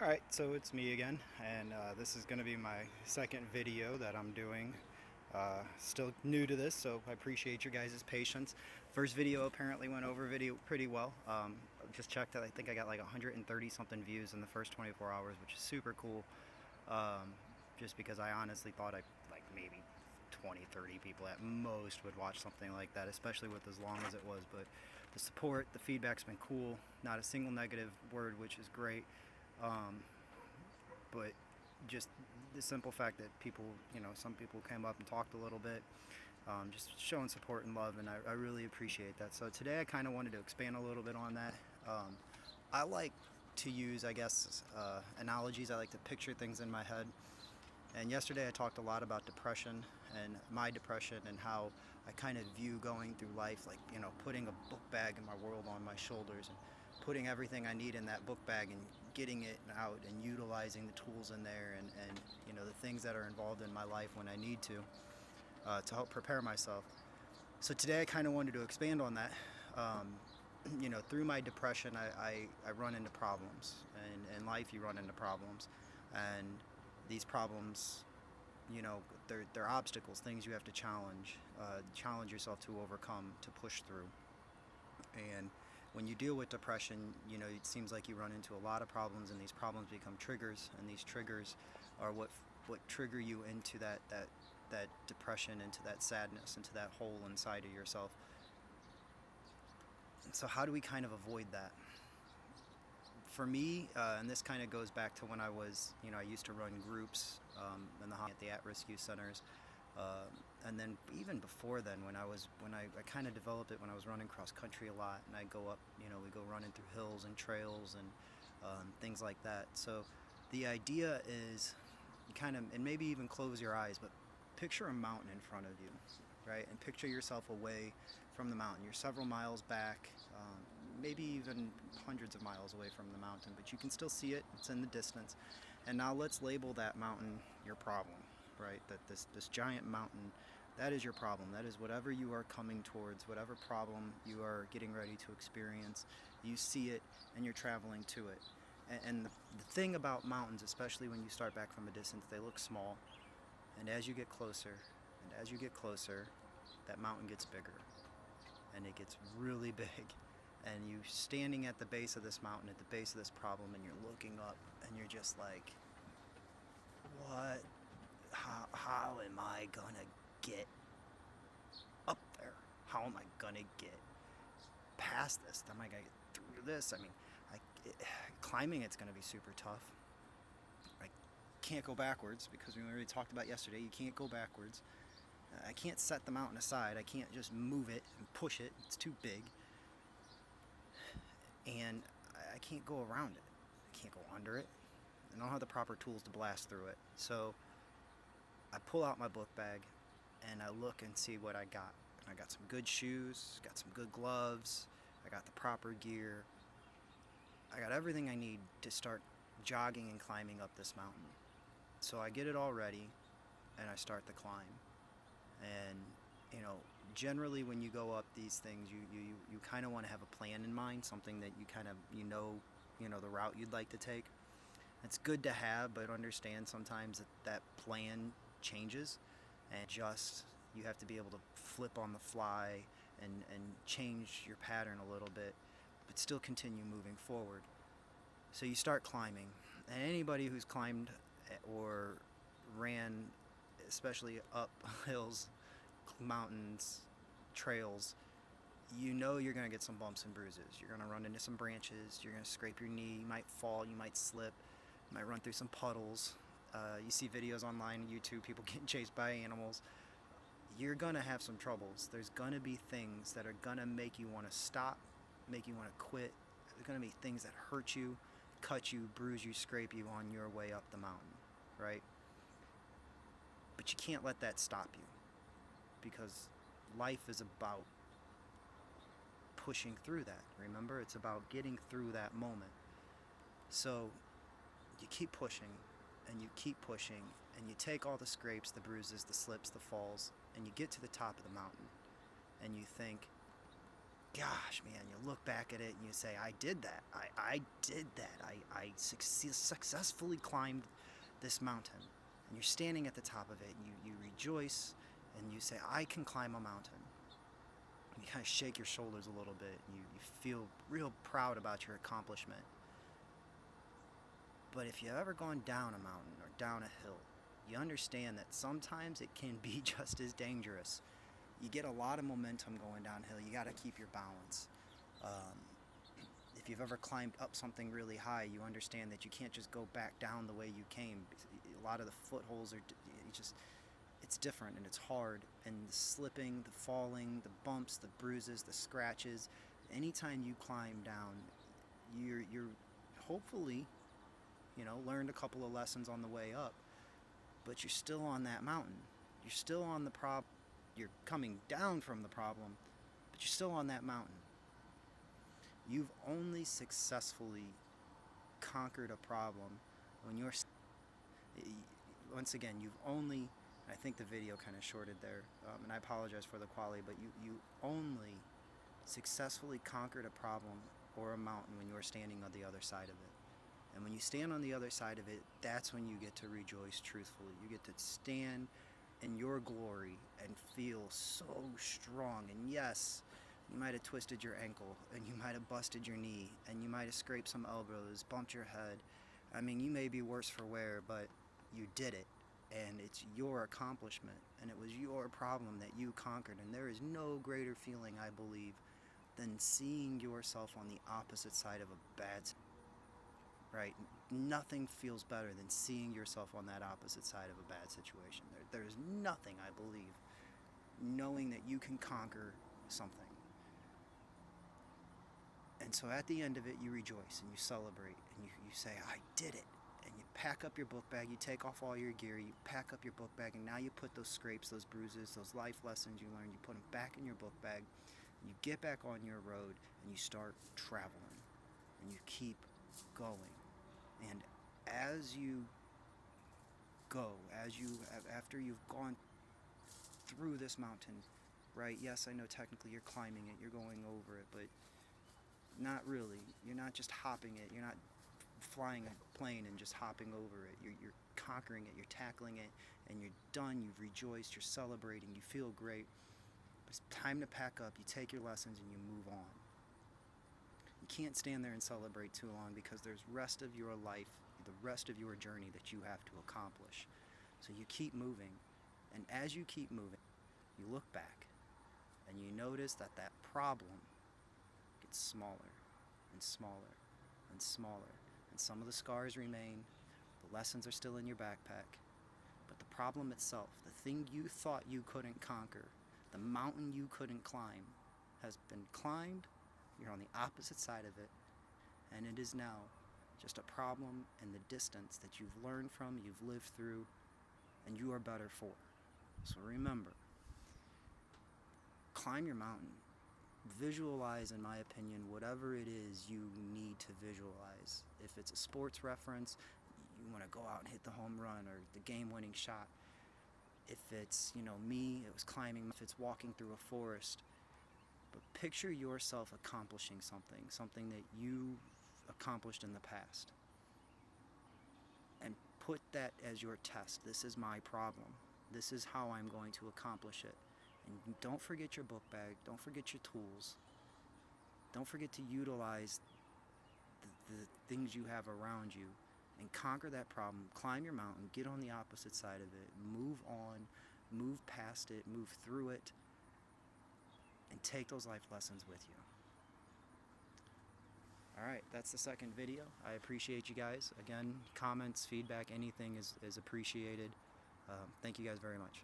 Alright, so it's me again, and this is going to be my second video that I'm doing. Still new to this, so I appreciate your guys' patience. First video apparently went over video pretty well. Just checked that I think I got like 130 something views in the first 24 hours, which is super cool. Um, just because I honestly thought like maybe 20, 30 people at most would watch something like that, especially with as long as it was. But the support, the feedback's been cool. Not a single negative word, which is great. Um, but just the simple fact that people, some people came up and talked a little bit, just showing support and love, and I really appreciate that. So today I kind of wanted to expand a little bit on that. I like to use, I guess, analogies. I like to picture things in my head. And yesterday I talked a lot about depression and my depression and how I kind of view going through life like, putting a book bag in my world on my shoulders and putting everything I need in that book bag and getting it out and utilizing the tools in there and the things that are involved in my life when I need to help prepare myself. So today I kind of wanted to expand on that. Um, through my depression, I run into problems, and in life you run into problems, and these problems, they're obstacles, things you have to challenge yourself to overcome, to push through. And when you deal with depression, it seems like you run into a lot of problems, and these problems become triggers, and these triggers are what trigger you into that depression, into that sadness, into that hole inside of yourself. So how do we kind of avoid that? For me, and this kind of goes back to when I used to run groups in at the at-risk youth centers, and then even before then, I kind of developed it when I was running cross country a lot, and I go up, we go running through hills and trails and things like that. So the idea is you kind of, and maybe even close your eyes, but picture a mountain in front of you, right? And picture yourself away from the mountain. You're several miles back, maybe even hundreds of miles away from the mountain, but you can still see it. It's in the distance. And now let's label that mountain your problem, right? That this giant mountain, that is your problem. That is whatever you are coming towards, whatever problem you are getting ready to experience. You see it and you're traveling to it. And the thing about mountains, especially when you start back from a distance, they look small. And as you get closer, and as you get closer, that mountain gets bigger. And it gets really big. And you standing at the base of this mountain, at the base of this problem, and you're looking up, and you're just like, what? How am I gonna get up there? How am I gonna get past this? How am I gonna get through this? I mean, climbing it's gonna be super tough. I can't go backwards because we already talked about yesterday. You can't go backwards. I can't set the mountain aside. I can't just move it and push it. It's too big. And I can't go around it. I can't go under it. I don't have the proper tools to blast through it. So I pull out my book bag and I look and see what I got. And I got some good shoes, got some good gloves, I got the proper gear. I got everything I need to start jogging and climbing up this mountain. So I get it all ready and I start the climb. And generally when you go up these things, you kind of want to have a plan in mind, something that you kind of the route you'd like to take. It's good to have, but understand sometimes that plan changes, and just you have to be able to flip on the fly and change your pattern a little bit, but still continue moving forward. So you start climbing, and anybody who's climbed or ran, especially up hills, mountains, trails, you're going to get some bumps and bruises. You're going to run into some branches, you're going to scrape your knee, you might fall, you might slip, you might run through some puddles. You see videos online on YouTube, people getting chased by animals. You're going to have some troubles. There's going to be things that are going to make you want to stop, make you want to quit. There's going to be things that hurt you, cut you, bruise you, scrape you on your way up the mountain, right? But you can't let that stop you, because life is about pushing through that. Remember, it's about getting through that moment. So you keep pushing and you keep pushing and you take all the scrapes, the bruises, the slips, the falls, and you get to the top of the mountain and you think, gosh, man, you look back at it and you say, I did that. I did that. I successfully climbed this mountain. And you're standing at the top of it and you rejoice and you say, I can climb a mountain. And you kind of shake your shoulders a little bit. And you feel real proud about your accomplishment. But if you've ever gone down a mountain or down a hill, you understand that sometimes it can be just as dangerous. You get a lot of momentum going downhill. You got to keep your balance. If you've ever climbed up something really high, you understand that you can't just go back down the way you came. A lot of the footholds are it's different and it's hard. And the slipping, the falling, the bumps, the bruises, the scratches. Anytime you climb down, you're hopefully, learned a couple of lessons on the way up. But you're still on that mountain. You're still on the problem. You're coming down from the problem, but you're still on that mountain. You've only successfully conquered a problem when you're, once again, you've only, I think the video kind of shorted there, and I apologize for the quality, but you only successfully conquered a problem or a mountain when you're standing on the other side of it. And when you stand on the other side of it, that's when you get to rejoice truthfully. You get to stand in your glory and feel so strong. And yes, you might have twisted your ankle, and you might have busted your knee, and you might have scraped some elbows, bumped your head. I mean, you may be worse for wear, but you did it. And it's your accomplishment, and it was your problem that you conquered. And there is no greater feeling, I believe, than seeing yourself on the opposite side of a bad situation. Right? Nothing feels better than seeing yourself on that opposite side of a bad situation. There's nothing, I believe, knowing that you can conquer something. And so at the end of it, you rejoice and you celebrate and you say, I did it. And you pack up your book bag, you take off all your gear, you pack up your book bag, and now you put those scrapes, those bruises, those life lessons you learned, you put them back in your book bag, and you get back on your road and you start traveling and you keep going. And as you go, after you've gone through this mountain, right? Yes, I know technically you're climbing it, you're going over it, but not really. You're not just hopping it. You're not flying a plane and just hopping over it. You're conquering it, you're tackling it, and you're done. You've rejoiced, you're celebrating, you feel great. But it's time to pack up. You take your lessons and you move on. You can't stand there and celebrate too long because there's rest of your life, the rest of your journey that you have to accomplish. So you keep moving, and as you keep moving, you look back and you notice that problem gets smaller and smaller and smaller, and some of the scars remain, the lessons are still in your backpack, but the problem itself, the thing you thought you couldn't conquer, the mountain you couldn't climb, has been climbed. You're on the opposite side of it, and it is now just a problem in the distance that you've learned from, you've lived through, and you are better for. So remember, climb your mountain. Visualize, in my opinion, whatever it is you need to visualize. If it's a sports reference, you want to go out and hit the home run or the game-winning shot. If it's, me, it was climbing. If it's walking through a forest. But picture yourself accomplishing something that you accomplished in the past. And put that as your test. This is my problem. This is how I'm going to accomplish it. And don't forget your book bag. Don't forget your tools. Don't forget to utilize the things you have around you and conquer that problem. Climb your mountain. Get on the opposite side of it. Move on. Move past it. Move through it. And take those life lessons with you. Alright, that's the second video. I appreciate you guys. Again, comments, feedback, anything is appreciated. Thank you guys very much.